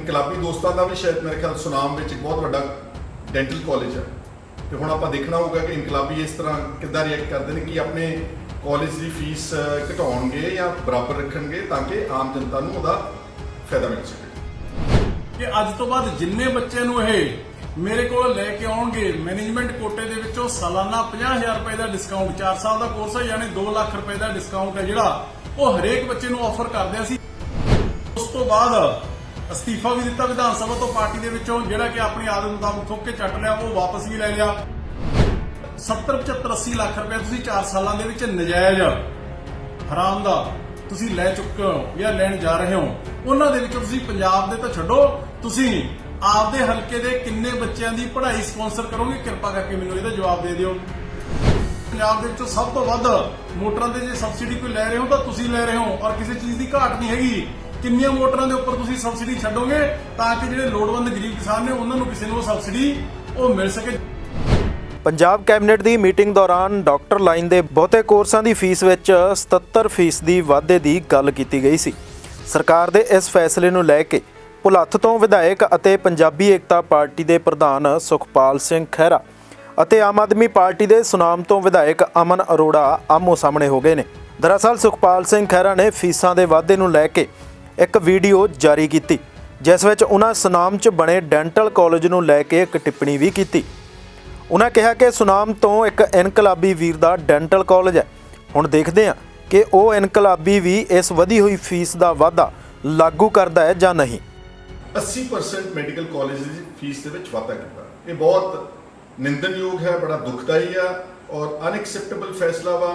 ਇਨਕਲਾਬੀ ਦੋਸਤਾਂ ਦਾ ਵੀ ਸ਼ਾਇਦ ਮੇਰੇ ਖਿਆਲ ਸੁਨਾਮ ਵਿੱਚ ਇੱਕ ਬਹੁਤ ਵੱਡਾ ਡੈਂਟਲ ਕਾਲਜ ਹੈ ਤੇ ਹੁਣ ਆਪਾਂ ਦੇਖਣਾ ਹੋਊਗਾ ਕਿ ਇਨਕਲਾਬੀ ਇਸ ਤਰ੍ਹਾਂ ਕਿੱਦਾਂ ਰਿਐਕਟ ਕਰਦੇ ਨੇ ਕਿ ਆਪਣੇ ਕਾਲਜ ਦੀ ਫੀਸ ਘਟਾਉਣਗੇ ਜਾਂ ਬਰਾਬਰ ਰੱਖਣਗੇ ਤਾਂ ਕਿ ਆਮ ਜਨਤਾ ਨੂੰ ਉਹਦਾ ਫਾਇਦਾ ਮਿਲ ਸਕੇ। ਕਿ ਅੱਜ ਤੋਂ ਬਾਅਦ ਜਿੰਨੇ ਬੱਚੇ ਨੂੰ ਇਹ ਮੇਰੇ ਕੋਲ ਲੈ ਕੇ ਆਉਣਗੇ ਮੈਨੇਜਮੈਂਟ ਕੋਟੇ ਦੇ ਵਿੱਚੋਂ ਸਾਲਾਨਾ 50,000 ਰੁਪਏ ਦਾ ਡਿਸਕਾਊਂਟ 4 ਸਾਲ ਦਾ ਕੋਰਸ ਹੈ ਯਾਨੀ 2 ਲੱਖ ਰੁਪਏ ਦਾ ਡਿਸਕਾਊਂਟ ਹੈ ਜਿਹੜਾ ਉਹ ਹਰੇਕ ਬੱਚੇ ਨੂੰ ਆਫਰ ਕਰਦੇ ਅਸੀਂ। ਉਸ ਤੋਂ ਬਾਅਦ ਅਸਤੀਫਾ ਵੀ ਦਿੱਤਾ ਵਿਧਾਨ ਸਭਾ ਤੋਂ ਪਾਰਟੀ ਦੇ ਵਿੱਚੋਂ ਜਿਹੜਾ ਕਿ ਆਪਣੀ ਆਦਤ ਮੁਤਾਬਕ ਥੁੱਕ ਕੇ ਚੱਟ ਲਿਆ ਉਹ ਵਾਪਸ ਵੀ ਲੈ ਲਿਆ। 70 75 80 ਲੱਖ ਰੁਪਏ ਤੁਸੀਂ 4 ਸਾਲਾਂ ਦੇ ਵਿੱਚ ਨਜਾਇਜ਼ ਹਰਾਮ ਦਾ ਤੁਸੀਂ ਲੈ ਚੁੱਕੇ ਹੋ ਜਾਂ ਲੈਣ ਜਾ ਰਹੇ ਹੋ। ਉਹਨਾਂ ਦੇ ਵਿੱਚੋਂ ਤੁਸੀਂ ਪੰਜਾਬ ਦੇ ਤਾਂ ਛੱਡੋ, ਤੁਸੀਂ ਆਪਦੇ ਹਲਕੇ ਦੇ ਕਿੰਨੇ ਬੱਚਿਆਂ ਦੀ ਪੜ੍ਹਾਈ ਸਪਾਂਸਰ ਕਰੋਗੇ? ਕਿਰਪਾ ਕਰਕੇ ਮੈਨੂੰ ਇਹਦਾ ਜਵਾਬ ਦੇ ਦਿਓ। ਪੰਜਾਬ ਦੇ ਵਿੱਚੋਂ ਸਭ ਤੋਂ ਵੱਧ ਮੋਟਰਾਂ ਦੇ ਜੇ ਸਬਸਿਡੀ ਕੋਈ ਲੈ ਰਹੇ ਹੋ ਤਾਂ ਤੁਸੀਂ ਲੈ ਰਹੇ ਹੋ ਔਰ ਕਿਸੇ ਚੀਜ਼ ਦੀ ਘਾਟ ਨਹੀਂ ਹੈਗੀ। ਕਿੰਨੀਆਂ ਮੋਟਰਾਂ ਦੇ ਉੱਪਰ ਤੁਸੀਂ ਸਬਸਿਡੀ ਛੱਡੋਗੇ ਤਾਂ ਕਿ ਜਿਹੜੇ ਲੋੜਵੰਦ ਗਰੀਬ ਕਿਸਾਨ ਨੇ ਉਹਨਾਂ ਨੂੰ ਕਿਸੇ ਨੂੰ ਉਹ ਸਬਸਿਡੀ ਉਹ ਮਿਲ ਸਕੇ। ਪੰਜਾਬ ਕੈਬਨਿਟ ਦੀ ਮੀਟਿੰਗ ਦੌਰਾਨ ਡਾਕਟਰ ਲਾਈਨ ਦੇ ਬਹੁਤੇ ਕੋਰਸਾਂ ਦੀ ਫੀਸ ਵਿੱਚ 77% ਵਾਧੇ ਦੀ ਗੱਲ ਕੀਤੀ ਗਈ ਸੀ। ਸਰਕਾਰ ਦੇ ਇਸ ਫੈਸਲੇ ਨੂੰ ਲੈ ਕੇ ਭੁਲੱਥ ਤੋਂ ਵਿਧਾਇਕ ਅਤੇ ਪੰਜਾਬੀ ਏਕਤਾ ਪਾਰਟੀ ਦੇ ਪ੍ਰਧਾਨ ਸੁਖਪਾਲ ਸਿੰਘ ਖਹਿਰਾ ਅਤੇ ਆਮ ਆਦਮੀ ਪਾਰਟੀ ਦੇ ਸੁਨਾਮ ਤੋਂ ਵਿਧਾਇਕ ਅਮਨ ਅਰੋੜਾ ਆਮੋ ਸਾਹਮਣੇ ਹੋ ਗਏ ਨੇ। ਦਰਅਸਲ ਸੁਖਪਾਲ ਸਿੰਘ ਖਹਿਰਾ ਨੇ ਫੀਸਾਂ ਦੇ ਵਾਧੇ ਨੂੰ ਲੈ ਕੇ ਇੱਕ ਵੀਡੀਓ ਜਾਰੀ ਕੀਤੀ ਜਿਸ ਵਿੱਚ ਉਹਨਾਂ ਸੁਨਾਮ 'ਚ ਬਣੇ ਡੈਂਟਲ ਕਾਲਜ ਨੂੰ ਲੈ ਕੇ ਇੱਕ ਟਿੱਪਣੀ ਵੀ ਕੀਤੀ। ਉਹਨਾਂ ਕਿਹਾ ਕਿ ਸੁਨਾਮ ਤੋਂ ਇੱਕ ਇਨਕਲਾਬੀ ਵੀਰ ਦਾ ਡੈਂਟਲ ਕਾਲਜ ਹੈ। ਹੁਣ ਦੇਖਦੇ ਹਾਂ ਕਿ ਉਹ ਇਨਕਲਾਬੀ ਵੀ ਇਸ ਵਧੀ ਹੋਈ ਫੀਸ ਦਾ ਵਾਧਾ ਲਾਗੂ ਕਰਦਾ ਹੈ ਜਾਂ ਨਹੀਂ। 80% ਮੈਡੀਕਲ ਕਾਲਜ ਦੀ ਫੀਸ ਦੇ ਵਿੱਚ ਵਾਧਾ ਕੀਤਾ, ਇਹ ਬਹੁਤ ਨਿੰਦਣਯੋਗ ਹੈ, ਬੜਾ ਦੁਖਦਾਈ ਆ ਔਰ ਅਨਐਕਸੈਪਟੇਬਲ ਫੈਸਲਾ ਵਾ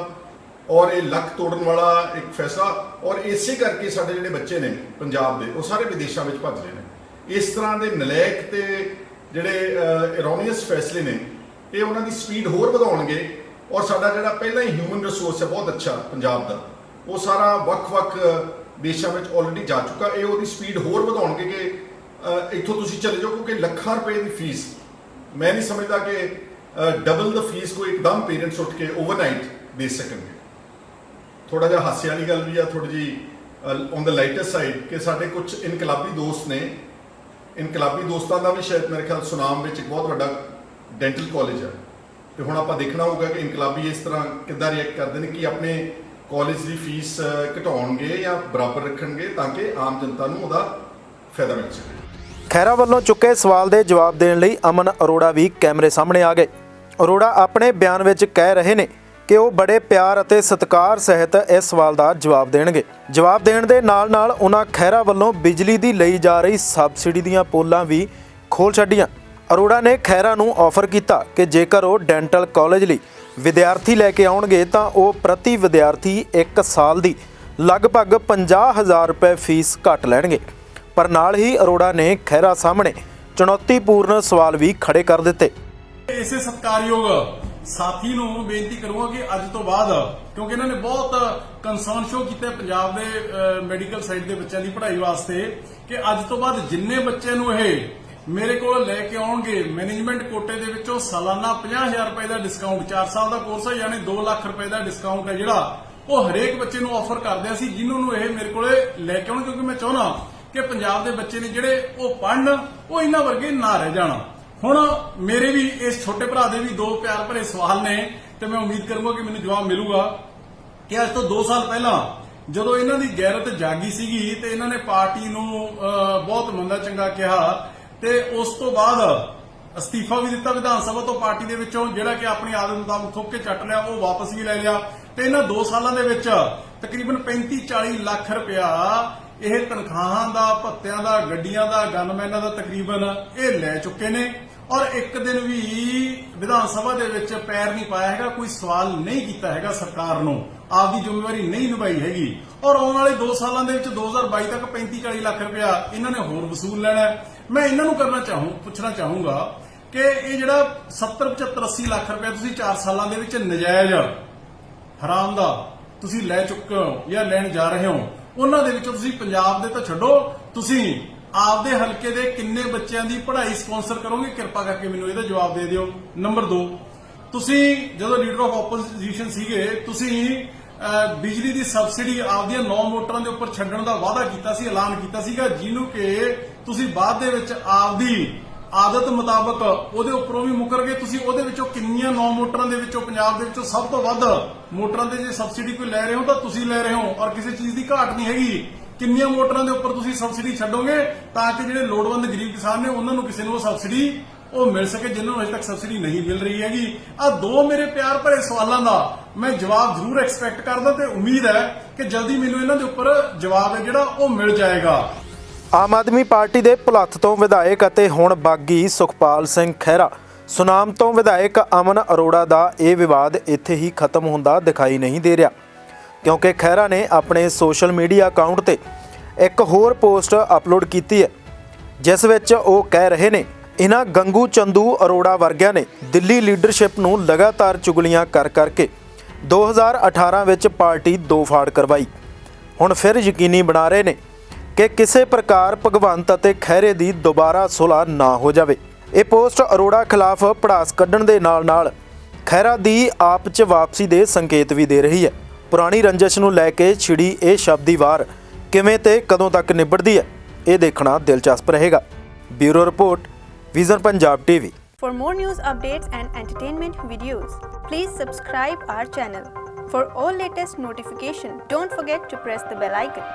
ਔਰ ਇਹ ਲੱਕ ਤੋੜਨ ਵਾਲਾ ਇੱਕ ਫੈਸਲਾ। ਔਰ ਇਸੇ ਕਰਕੇ ਸਾਡੇ ਜਿਹੜੇ ਬੱਚੇ ਨੇ ਪੰਜਾਬ ਦੇ ਉਹ ਸਾਰੇ ਵਿਦੇਸ਼ਾਂ ਵਿੱਚ ਭੱਜ ਰਹੇ ਨੇ। ਇਸ ਤਰ੍ਹਾਂ ਦੇ ਨਲਾਇਕ ਤੇ ਜਿਹੜੇ ਇਰੋਨੀਅਸ ਫੈਸਲੇ ਨੇ ਇਹ ਉਹਨਾਂ ਦੀ ਸਪੀਡ ਹੋਰ ਵਧਾਉਣਗੇ ਔਰ ਸਾਡਾ ਜਿਹੜਾ ਪਹਿਲਾਂ ਹੀ ਹਿਊਮਨ ਰਿਸੋਰਸ ਹੈ ਬਹੁਤ ਅੱਛਾ ਪੰਜਾਬ ਦਾ ਉਹ ਸਾਰਾ ਵੱਖ-ਵੱਖ ਦੇਸ਼ਾਂ ਵਿੱਚ ਆਲਰੇਡੀ ਜਾ ਚੁੱਕਾ। ਇਹ ਉਹਦੀ ਸਪੀਡ ਹੋਰ ਵਧਾਉਣਗੇ ਕਿ ਇੱਥੋਂ ਤੁਸੀਂ ਚਲੇ ਜਾਓ ਕਿਉਂਕਿ ਲੱਖਾਂ ਰੁਪਏ ਦੀ ਫੀਸ ਮੈਂ ਨਹੀਂ ਸਮਝਦਾ ਕਿ ਡਬਲ ਦ ਫੀਸ ਕੋਈ ਇੱਕਦਮ ਪੇਰੈਂਟਸ ਉੱਠ ਕੇ ਓਵਰਨਾਈਟ ਦੇ ਸਕਣਗੇ। ਥੋੜਾ ਜਿਹਾ ਹਾਸੇ ਵਾਲੀ ਗੱਲ ਵੀ ਆ, ਥੋੜੀ ਜਿਹੀ ਔਨ ਦ ਲਾਈਟਰ ਸਾਈਡ ਕਿ ਸਾਡੇ ਕੁਝ ਇਨਕਲਾਬੀ ਦੋਸਤ ਨੇ, ਇਨਕਲਾਬੀ ਦੋਸਤਾਂ ਦਾ ਵੀ ਸ਼ਾਇਦ ਮੇਰੇ ਖਿਆਲ ਸੁਨਾਮ ਵਿੱਚ ਇੱਕ ਬਹੁਤ ਵੱਡਾ ਡੈਂਟਲ ਕਾਲਜ ਹੈ ਤੇ ਹੁਣ ਆਪਾਂ ਦੇਖਣਾ ਹੋਊਗਾ ਕਿ ਇਨਕਲਾਬੀ ਇਸ ਤਰ੍ਹਾਂ ਕਿੱਦਾਂ ਰਿਐਕਟ ਕਰਦੇ ਨੇ ਕਿ ਆਪਣੇ ਕਾਲਜ ਦੀ ਫੀਸ ਘਟਾਉਣਗੇ ਜਾਂ ਬਰਾਬਰ ਰੱਖਣਗੇ ਤਾਂ ਕਿ ਆਮ ਜਨਤਾ ਨੂੰ ਉਹਦਾ ਫਾਇਦਾ ਮਿਲ ਸਕੇ। ਖਹਿਰਾ ਵੱਲੋਂ ਚੁੱਕੇ ਸਵਾਲ ਦੇ ਜਵਾਬ ਦੇਣ ਲਈ ਅਮਨ ਅਰੋੜਾ ਵੀ ਕੈਮਰੇ ਸਾਹਮਣੇ ਆ ਗਏ। ਅਰੋੜਾ ਆਪਣੇ ਬਿਆਨ ਵਿੱਚ ਕਹਿ ਰਹੇ ਨੇ ਕਿ ਉਹ ਬੜੇ ਪਿਆਰ ਅਤੇ ਸਤਿਕਾਰ ਸਹਿਤ ਇਸ ਸਵਾਲ ਦਾ ਜਵਾਬ ਦੇਣਗੇ। ਜਵਾਬ ਦੇਣ ਦੇ ਨਾਲ-ਨਾਲ ਉਹਨਾਂ ਖਹਿਰਾ ਵੱਲੋਂ ਬਿਜਲੀ ਦੀ ਲਈ ਜਾ ਰਹੀ ਸਬਸਿਡੀ ਦੀਆਂ ਪੋਲਾਂ ਵੀ ਖੋਲ੍ਹ ਛੱਡੀਆਂ। ਅਰੋੜਾ ਨੇ ਖਹਿਰਾ ਨੂੰ ਆਫਰ ਕੀਤਾ ਕਿ ਜੇਕਰ ਉਹ ਡੈਂਟਲ ਕਾਲਜ ਲਈ ਵਿਦਿਆਰਥੀ ਲੈ ਕੇ ਆਉਣਗੇ ਤਾਂ ਉਹ ਪ੍ਰਤੀ ਵਿਦਿਆਰਥੀ 1 ਸਾਲ ਦੀ ਲਗਭਗ 50,000 ਰੁਪਏ ਫੀਸ ਘੱਟ ਲੈਣਗੇ। ਪਰ ਨਾਲ ਹੀ ਅਰੋੜਾ ਨੇ ਖਹਿਰਾ ਸਾਹਮਣੇ ਚੁਣੌਤੀਪੂਰਨ ਸਵਾਲ ਵੀ ਖੜੇ ਕਰ ਦਿੱਤੇ। ਇਸੇ ਸਤਿਕਾਰਯੋਗ ਸਾਥੀ ਨੂੰ ਬੇਨਤੀ ਕਰੂੰਗਾ ਕਿ ਅੱਜ ਤੋਂ ਬਾਅਦ ਕਿਉਂਕਿ ਇਹਨਾਂ ਨੇ ਬਹੁਤ ਕੰਸਰਨ ਸ਼ੋ ਕੀਤਾ ਪੰਜਾਬ ਦੇ ਮੈਡੀਕਲ ਸਾਈਡ ਦੇ ਬੱਚਿਆਂ ਦੀ ਪੜ੍ਹਾਈ ਵਾਸਤੇ ਕਿ ਅੱਜ ਤੋਂ ਬਾਅਦ ਜਿੰਨੇ ਬੱਚੇ ਨੂੰ ਇਹ ਮੇਰੇ ਕੋਲ ਲੈ ਕੇ ਆਉਣਗੇ ਮੈਨੇਜਮੈਂਟ ਕੋਟੇ ਦੇ ਵਿੱਚੋਂ ਸਾਲਾਨਾ 50,000 ਰੁਪਏ ਦਾ ਡਿਸਕਾਊਂਟ 4 ਸਾਲ ਦਾ ਕੋਰਸ ਹੈ ਯਾਨੀ 2 ਲੱਖ ਰੁਪਏ ਦਾ ਡਿਸਕਾਊਂਟ ਹੈ ਜਿਹੜਾ ਉਹ ਹਰੇਕ ਬੱਚੇ ਨੂੰ ਆਫਰ ਕਰਦੇ ਅਸੀਂ ਜਿਹਨੂੰ ਨੂੰ ਇਹ ਮੇਰੇ ਕੋਲੇ ਲੈ ਕੇ ਆਉਣ ਕਿਉਂਕਿ ਮੈਂ ਚਾਹੁੰਦਾ ਕਿ ਪੰਜਾਬ ਦੇ ਬੱਚੇ ਨੇ ਜਿਹੜੇ ਉਹ ਪੜ੍ਹਨ ਉਹ ਇਹਨਾਂ ਵਰਗੇ ਨਾ ਰਹਿ ਜਾਣ। ਹੁਣ ਮੇਰੇ ਵੀ ਇਸ ਛੋਟੇ ਭਰਾ ਦੇ ਵੀ 2 ਪਿਆਰ ਭਰੇ ਸਵਾਲ ਨੇ ਤੇ ਮੈਂ ਉਮੀਦ ਕਰੂੰਗਾ ਕਿ ਮੈਨੂੰ ਜਵਾਬ ਮਿਲੂਗਾ ਕਿ ਅੱਜ ਤੋਂ 2 ਸਾਲ ਪਹਿਲਾਂ ਜਦੋਂ ਇਹਨਾਂ ਦੀ ਗੈਰਤ ਜਾਗੀ ਸੀਗੀ ਤੇ ਇਹਨਾਂ ਨੇ ਪਾਰਟੀ ਨੂੰ ਬਹੁਤ ਮੰਦਾ ਚੰਗਾ ਕਿਹਾ ਤੇ ਉਸ ਤੋਂ ਬਾਅਦ ਅਸਤੀਫਾ ਵੀ ਦਿੱਤਾ ਵਿਧਾਨ ਸਭਾ ਤੋਂ ਪਾਰਟੀ ਦੇ ਵਿੱਚੋਂ ਜਿਹੜਾ ਕਿ ਆਪਣੀ ਆਦਤ ਮੁਤਾਬਕ ਥੁੱਕ ਕੇ ਚੱਟ ਲਿਆ ਉਹ ਵਾਪਸ ਵੀ ਲੈ ਲਿਆ ਤੇ ਇਹਨਾਂ 2 ਸਾਲਾਂ ਦੇ ਵਿੱਚ ਤਕਰੀਬਨ 35-40 ਲੱਖ ਰੁਪਇਆ ਇਹ ਤਨਖਾਹਾਂ ਦਾ, ਭੱਤਿਆਂ ਦਾ, ਗੱਡੀਆਂ ਦਾ, ਗਨਮੈਨਾਂ ਦਾ ਤਕਰੀਬਨ ਇਹ ਲੈ ਚੁੱਕੇ ਨੇ ਔਰ ਇੱਕ ਦਿਨ ਵੀ ਵਿਧਾਨ ਸਭਾ ਦੇ ਵਿੱਚ ਪੈਰ ਨਹੀਂ ਪਾਇਆ ਹੈਗਾ, ਕੋਈ ਸਵਾਲ ਨਹੀਂ ਕੀਤਾ ਹੈਗਾ, ਸਰਕਾਰ ਨੂੰ ਆਪਦੀ ਜ਼ਿੰਮੇਵਾਰੀ ਨਹੀਂ ਨਿਭਾਈ ਹੈਗੀ ਔਰ ਆਉਣ ਵਾਲੇ 2 ਸਾਲਾਂ ਦੇ ਵਿੱਚ 2022 ਤੱਕ 35-40 ਲੱਖ ਰੁਪਇਆ ਇਹਨਾਂ ਨੇ ਹੋਰ ਵਸੂਲ ਲੈਣਾ। ਮੈਂ ਇਹਨਾਂ ਨੂੰ ਪੁੱਛਣਾ ਚਾਹੂੰਗਾ ਕਿ ਇਹ ਜਿਹੜਾ 70 75 80 ਲੱਖ ਰੁਪਇਆ ਤੁਸੀਂ 4 ਸਾਲਾਂ ਦੇ ਵਿੱਚ ਨਜਾਇਜ਼ ਹਰਾਮ ਦਾ ਤੁਸੀਂ ਲੈ ਚੁੱਕੇ ਹੋ ਜਾਂ ਲੈਣ ਜਾ ਰਹੇ ਹੋ। ਉਹਨਾਂ ਦੇ ਵਿੱਚੋਂ ਤੁਸੀਂ ਪੰਜਾਬ ਦੇ ਤਾਂ ਛੱਡੋ, ਤੁਸੀਂ ਆਪਦੇ ਹਲਕੇ ਦੇ ਕਿੰਨੇ ਬੱਚਿਆਂ ਦੀ ਪੜ੍ਹਾਈ ਸਪਾਂਸਰ ਕਰੋਗੇ? ਕਿਰਪਾ ਕਰਕੇ ਮੈਨੂੰ ਇਹਦਾ ਜਵਾਬ ਦੇ ਦਿਓ। ਨੰਬਰ 2, ਤੁਸੀਂ ਜਦੋਂ ਲੀਡਰ ਆਫ ਆਪੋਜੀਸ਼ਨ ਸੀਗੇ ਤੁਸੀਂ ਬਿਜਲੀ ਦੀ ਸਬਸਿਡੀ ਆਪਦੀਆਂ 9 ਮੋਟਰਾਂ ਦੇ ਉੱਪਰ ਛੱਡਣ ਦਾ ਵਾਅਦਾ ਕੀਤਾ ਸੀ, ਐਲਾਨ ਕੀਤਾ ਸੀਗਾ, ਜਿਹਨੂੰ ਕਿ ਤੁਸੀਂ ਬਾਅਦ ਦੇ ਵਿੱਚ ਆਪਦੀ ਆਦਤ ਮੁਤਾਬਕ ਉਹਦੇ ਉੱਪਰੋਂ ਵੀ ਮੁੱਕਰ ਗਏ। ਤੁਸੀਂ ਉਹਦੇ ਵਿੱਚੋਂ ਕਿੰਨੀਆਂ 9 ਮੋਟਰਾਂ ਦੇ ਵਿੱਚੋਂ ਪੰਜਾਬ ਦੇ ਵਿੱਚੋਂ ਸਭ ਤੋਂ ਵੱਧ ਮੋਟਰਾਂ ਦੇ ਜੇ ਸਬਸਿਡੀ ਕੋਈ ਲੈ ਰਹੇ ਹੋ ਤਾਂ ਤੁਸੀਂ ਲੈ ਰਹੇ ਹੋ, ਔਰ ਕਿਸੇ ਚੀਜ਼ ਦੀ ਘਾਟ ਨਹੀਂ ਹੈਗੀ। ਕਿੰਨੀਆਂ ਮੋਟਰਾਂ ਦੇ ਉੱਪਰ ਤੁਸੀਂ ਸਬਸਿਡੀ ਛੱਡੋਗੇ ਤਾਂ ਕਿ ਜਿਹੜੇ ਲੋੜਵੰਦ ਗਰੀਬ ਕਿਸਾਨ ਨੇ ਉਹਨਾਂ ਨੂੰ ਕਿਸੇ ਨੂੰ ਉਹ ਸਬਸਿਡੀ ਉਹ ਮਿਲ ਸਕੇ, ਜਿਨ੍ਹਾਂ ਨੂੰ ਅਜੇ ਤੱਕ ਸਬਸਿਡੀ ਨਹੀਂ ਮਿਲ ਰਹੀ ਹੈਗੀ। ਆ 2 ਮੇਰੇ ਪਿਆਰ ਭਰੇ ਸਵਾਲਾਂ ਦਾ ਮੈਂ ਜਵਾਬ ਜ਼ਰੂਰ ਐਕਸਪੈਕਟ ਕਰਦਾ ਤੇ ਉਮੀਦ ਹੈ ਕਿ ਜਲਦੀ ਮੈਨੂੰ ਇਹਨਾਂ ਦੇ ਉੱਪਰ ਜਵਾਬ ਹੈ ਜਿਹੜਾ ਉਹ ਮਿਲ ਜਾਏਗਾ। ਆਮ ਆਦਮੀ ਪਾਰਟੀ ਦੇ ਭੁਲੱਥ ਤੋਂ ਵਿਧਾਇਕ ਅਤੇ ਹੁਣ ਬਾਗੀ ਸੁਖਪਾਲ ਸਿੰਘ ਖਹਿਰਾ, ਸੁਨਾਮ ਤੋਂ ਵਿਧਾਇਕ ਅਮਨ ਅਰੋੜਾ ਦਾ ਇਹ ਵਿਵਾਦ ਇੱਥੇ ਹੀ ਖਤਮ ਹੁੰਦਾ ਦਿਖਾਈ ਨਹੀਂ ਦੇ ਰਿਹਾ, ਕਿਉਂਕਿ ਖਹਿਰਾ ਨੇ ਆਪਣੇ ਸੋਸ਼ਲ ਮੀਡੀਆ ਅਕਾਊਂਟ ਤੇ ਇੱਕ ਹੋਰ ਪੋਸਟ ਅਪਲੋਡ ਕੀਤੀ ਹੈ, ਜਿਸ ਵਿੱਚ ਉਹ ਕਹਿ ਰਹੇ ਨੇ ਇਹਨਾਂ ਗੰਗੂ ਚੰਦੂ ਅਰੋੜਾ ਵਰਗਿਆਂ ਨੇ ਦਿੱਲੀ ਲੀਡਰਸ਼ਿਪ ਨੂੰ ਲਗਾਤਾਰ ਚੁਗਲੀਆਂ ਕਰ ਕਰਕੇ 2018 ਵਿੱਚ ਪਾਰਟੀ 2 ਫਾੜ ਕਰਵਾਈ। ਹੁਣ ਫਿਰ ਯਕੀਨੀ ਬਣਾ ਰਹੇ ਨੇ ਕਿ ਕਿਸੇ ਪ੍ਰਕਾਰ ਭਗਵੰਤ ਅਤੇ ਖਹਿਰੇ ਦੀ ਦੁਬਾਰਾ ਸੁਲ੍ਹਾ ਨਾ ਹੋ ਜਾਵੇ। ਇਹ ਪੋਸਟ ਅਰੋੜਾ ਖਿਲਾਫ ਭੜਾਸ ਕੱਢਣ ਦੇ ਨਾਲ ਖਹਿਰਾ ਦੀ ਆਪ 'ਚ ਵਾਪਸੀ ਦੇ ਸੰਕੇਤ ਵੀ ਦੇ ਰਹੀ ਹੈ। ਪੁਰਾਣੀ ਰੰਜਿਸ਼ ਨੂੰ ਲੈ ਕੇ ਛਿੜੀ ਇਹ ਸ਼ਬਦੀ ਵਾਰ ਕਿਵੇਂ ਤੇ ਕਦੋਂ ਤੱਕ ਨਿਬੜਦੀ ਹੈ, ਇਹ ਦੇਖਣਾ ਦਿਲਚਸਪ ਰਹੇਗਾ। Bureau report, vision Punjab TV। For more news updates and entertainment videos, please subscribe our channel. For all latest notification, don't forget to press the bell icon.